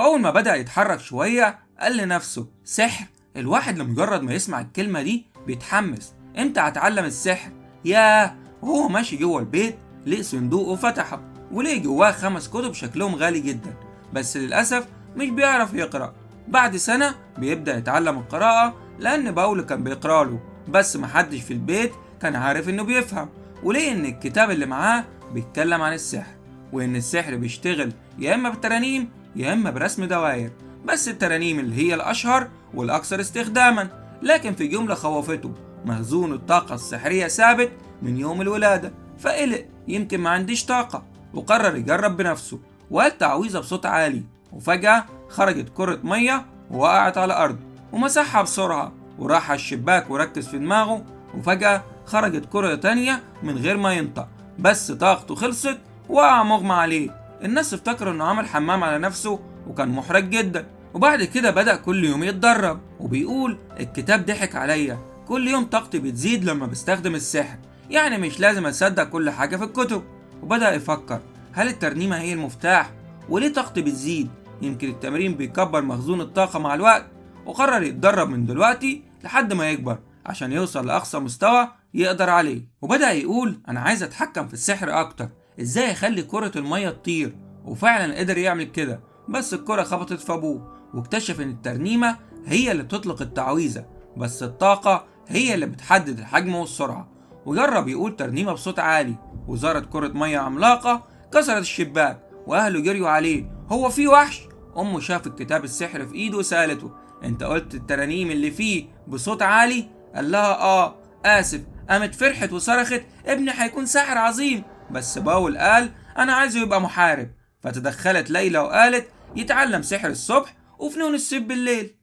وأول ما بدأ يتحرك شوية قال لنفسه سحر. الواحد لمجرد ما يسمع الكلمة دي بيتحمس، امتى هتعلم السحر؟ ياه. وهو ماشي جوه البيت لقي صندوق وفتحه، ولقي جواه 5 كتب شكلهم غالي جدا، بس للأسف مش بيعرف يقرأ. بعد سنة بيبدأ يتعلم القراءة لأن باولو كان بيقرأ له، بس محدش في البيت كان عارف إنه بيفهم. ولقي إن الكتاب اللي معاه بيتكلم عن السحر، وإن السحر بيشتغل يا إما بالترانيم يا إما برسم دواير، بس الترانيم اللي هي الأشهر والأكثر استخداما. لكن في جملة خوفته، مخزون الطاقة السحرية ثابت من يوم الولادة. فقلق يمكن ما عنديش طاقة، وقرر يجرب بنفسه وقال تعويذة بصوت عالي، وفجأة خرجت كرة مية ووقعت على الأرض، ومسحها بسرعة وراح على الشباك وركز في دماغه. وفجأة خرجت كرة تانية من غير ما ينطق، بس طاقته خلصت وقع مغمى عليه. الناس افتكروا انه عمل حمام على نفسه وكان محرج جدا. وبعد كده بدأ كل يوم يتدرب، وبيقول الكتاب ضحك عليا، كل يوم طاقتي بتزيد لما بستخدم السحر، يعني مش لازم اصدق كل حاجة في الكتب. وبدأ يفكر، هل الترنيمة هي المفتاح؟ وليه طاقتي بتزيد؟ يمكن التمرين بيكبر مخزون الطاقة مع الوقت. وقرر يتدرب من دلوقتي لحد ما يكبر عشان يوصل لأقصى مستوى يقدر عليه. وبدأ يقول أنا عايز أتحكم في السحر أكتر، إزاي أخلي كرة المية تطير؟ وفعلا قدر يعمل كده، بس الكرة خبطت في أبوه، واكتشف إن الترنيمة هي اللي بتطلق التعويذة، بس الطاقة هي اللي بتحدد الحجم والسرعة. وجرب يقول ترنيمة بصوت عالي، وظهرت كرة مية عملاقة كسرت الشباك، وأهله جريوا عليه، هو في وحش؟ أمه شافت كتاب السحر في إيده وسألته أنت قلت الترانيم اللي فيه بصوت عالي؟ قال لها آسف. قامت فرحت وصرخت ابني هيكون ساحر عظيم، بس باول قال أنا عايزه يبقى محارب. فتدخلت ليلى وقالت يتعلم سحر الصبح وفنون السيف بالليل.